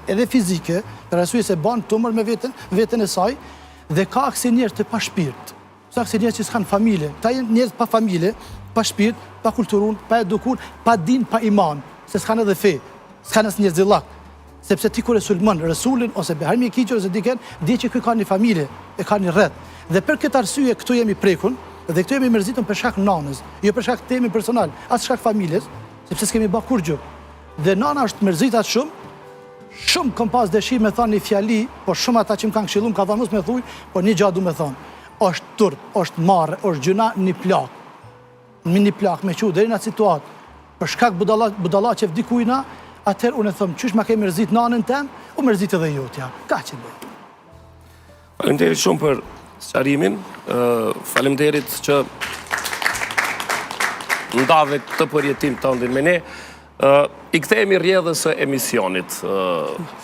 edhe fizike, për arsye se ban tumër me veten e saj, dhe ka akse njerëz të pa shpirt. Sa akse njerëz që s'kan familje. Këta janë njerëz pa familje, pa shpirt, pa kulturun, pa edukun, pa din, pa iman, se s'kan edhe fe, s'kan as njerëzillak. Sepse ti kur e sulmon Resulin ose Behar Mjekiqi ose diken, di që ky ka një familje, e ka një rreth. Dhe për këtë arsye këtu jemi prekun dhe këtu jemi mërzitur për shkak nanës, jo për shkak temi personal, as shkak familjes, sepse s'kemi bë kur gjë. Dhe nana është mërzitat shumë kam pas dëshirë me thonë një fjali, por shumë ata që më kanë këshilluar ka thënë mos më thuj, por një gjë du me thonë. Është turp, është marrë, është gjuna një plak. Një plak me qu deri në atë situatë. Për shkak budalla që vdikujna, atëherë unë e thëmë, qysh ma ke mërzit nanën tem, u mërzit edhe jotja. Ka që bëj. Faleminderit shumë për sqarimin. Faleminderit që ndave këtë përjetim të ndin me ne. I kthehemi rrjedhës së emisionit.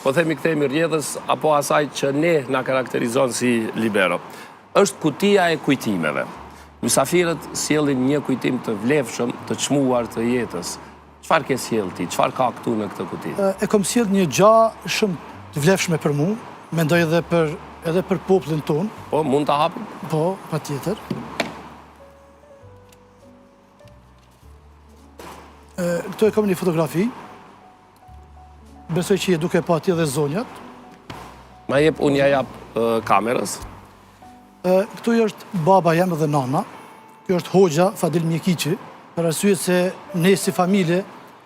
Po themi kthehemi rrjedhës apo asaj që ne na karakterizon si Libero. Është kutia e kujtimeve. Mysafirët sjellin një kujtim të vlefshëm, të çmuar të jetës. Çfarë ke sjell ti? Çfarë ka këtu në këtë kuti? E kam sjell një gjë shumë të vlefshme për mua, mendoj edhe për popullin ton. Po, mund ta hapim? Po, patjetër. Këtu e kam një fotografi. Besoj që je duke pa ti dhe zonjat. Ma jep, unë ja jap kamerës. Këtu është baba jam dhe nana. Kjo është Hoxha Fadil Mjekiqi. Për arsye se ne si familje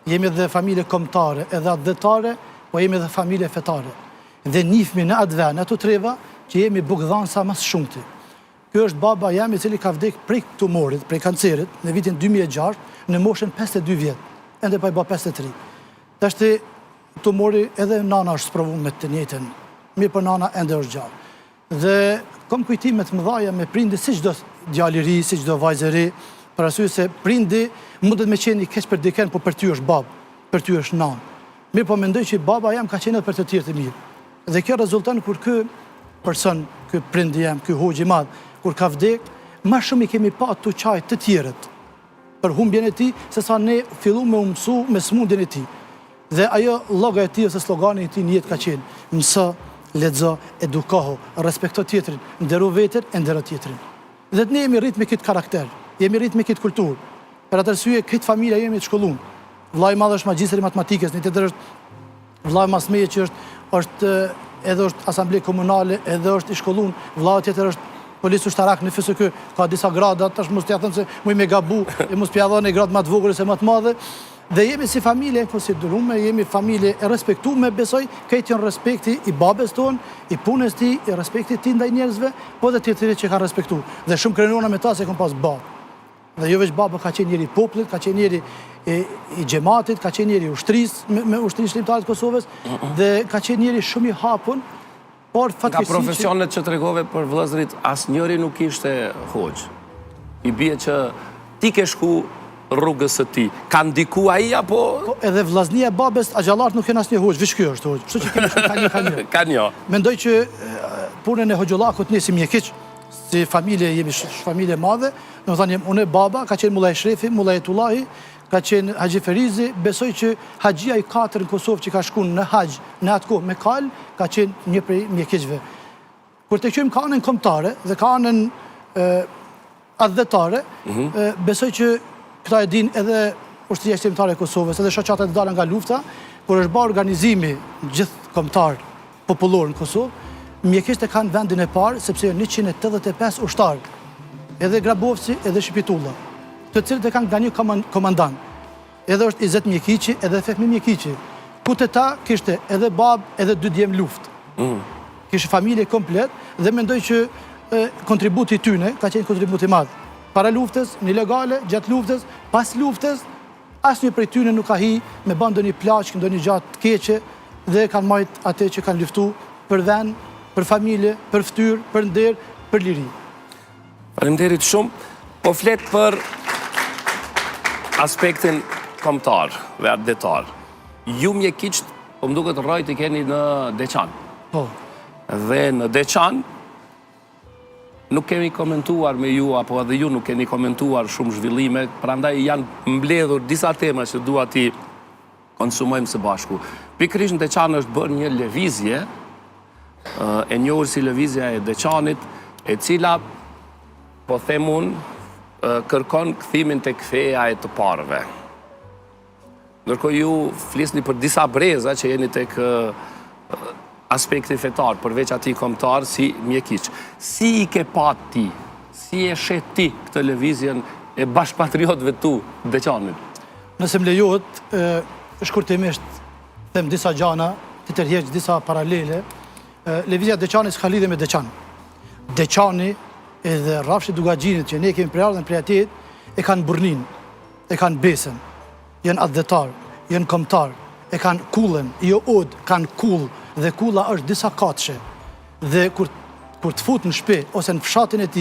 jemi edhe familje kombëtare, edhe adhetare, po jemi edhe familje fetare. Dhe nifmi në atë vend, ato treva, që jemi bugdhansa mas shumëti. Kjo është baba jam i cili ka vdek prej tumorit, prej kancerit, në vitin 2006, në moshën 52 vjetë, ende pa i ba 53. Tashti tumori edhe nana është sprovu me të njëjtën, mirë për nana ende është gjallë. Dhe kom kujtimet mëdhaja me prindi si çdo djalë i ri, si çdo vajzë e ri, për arsye se prindi mundet me qenë i keq për diken, po për ty është babë, për ty është nanë. Mirë po mendoj që baba jam ka qenë edhe për të tjerë të mirë. Dhe kjo rezulton kur ky person, ky prindi jam, ky hoxh i madh, kur ka vdek, më shumë i kemi pa tu çaj të tjerët për humbjen e tij, sesa ne filluam me mësu me smundjen e tij. Dhe ajo lloga e tij ose slogani i tij në jetë ka qenë: mëso, lexo, edukohu, respekto tjetrin, nderu veten, e ndero tjetrin. Dhe ne jemi rrit me këtë karakter. Jemi rrit me këtë kulturë. Për atë arsye, këtë familja jemi të shkolluar. Vllai i madh është magjistër i matematikës, një tjetër është vllai masmeje që edhe është asamble komunale, edhe është i shkolluar. Vllai tjetër është policë ushtarak në FSK, ka disa grada, tash mos t'ia them se muj me gabu, e mos pja dhënë gradë më të vogël se më të madhe. Dhe jemi si familje e konsideruar, jemi familje e respektuar, besoj, këtë janë respekti i babes tonë, i punës tij, i respekti tij ndaj njerëzve, po dhe tjetërit që kanë respektuar. Dhe shumë krenona me ta se kam pas babë. Dhe jo veç baba ka qenë njëri i popullit, ka qenë njëri i xhamatit, ka qenë njëri i ushtrisë, me ushtrisë shqiptare të Kosovës, dhe ka qenë njëri shumë i hapun, por fatkeqësi. Nga profesionet që tregove për vëllezërit, asnjëri nuk ishte hoxh. I bie që ti ke shku rrugës së tij. Ka ndiku ai apo? Po edhe vllaznia e babes, axhallart nuk kanë asnjë hoxh, veç ky është hoxh. Kështu që kemi shumë kanë. Ka një. Mendoj që punën e hoxhollakut ne si Mjekiq, si familje jemi familje madhe, domethënë unë baba, ka qenë Mullaj Shrefi, Mullaj Etullahi, ka qenë Haxhi Ferizi, besoj që haxhia i 4 në Kosovë që ka shkuar në haxh në atë kohë me kal, ka qenë një prej Mjekiqve. Kur të qojmë kanën kombëtare dhe kanën adhetare, besoj që këta e din edhe ushtria shqiptare e Kosovës, edhe shoqatat e dalën nga lufta, kur është bërë organizimi gjithë kombëtar popullor në Kosovë, Mjekiqët e kanë vendin e parë, sepse janë 185 ushtarë, edhe Grabovci, edhe Shqipitulla, të cilët e kanë nga një komandant. Edhe është Izet Mjekiqi, edhe Fehmi Mjekiqi. Ku të ta kishte edhe babë, edhe 2 djem luftë. Kishte familje komplet, dhe mendoj që kontributi tyne ka qenë kontributi madh. Para luftës, në ilegale, gjatë luftës, pas luftës, asnjë prej tyne nuk ka hi me bën ndonjë plaçk, ndonjë gjatë të keqe, dhe kanë marrë atë që kanë luftuar për vend, për familje, për fytyrë, për nder, për liri. Faleminderit shumë. Po flet për aspektin kombëtar dhe adhetar. Ju Mjekiqt, po më duket rrojt i keni në Deçan. Po. Dhe në Deçan nuk kemi komentuar me ju, apo edhe ju nuk keni komentuar shumë zhvillime, prandaj janë mbledhur disa tema që dua ti konsumojmë së bashku. Pikërisht në Deçan është bërë një lëvizje, e njohur si lëvizja e Deçanit, e cila, po them unë, kërkon kthimin tek feja e të parëve. Ndërkohë ju flisni për disa breza që jeni tek aspekti fetar, përveç atij kombëtar si mjekiç. Si i ke pat ti, si e shet ti këtë lëvizjen e bashkëpatriotëve tu Deçanit? Nëse më lejohet, shkurtimisht them disa gjana, të tërheq disa paralele. Lëvizja e Deçanit s'ka lidhje me Deçan. Deçani edhe rrafshi Dugaxhinit që ne kemi përardhën prej atij, e kanë burnin, e kanë besën, janë adhetar, janë kombëtar, e kanë kullën, jo od, kanë kull, dhe kulla është disa katëshe. Dhe kur të fut në shtëpi ose në fshatin e tij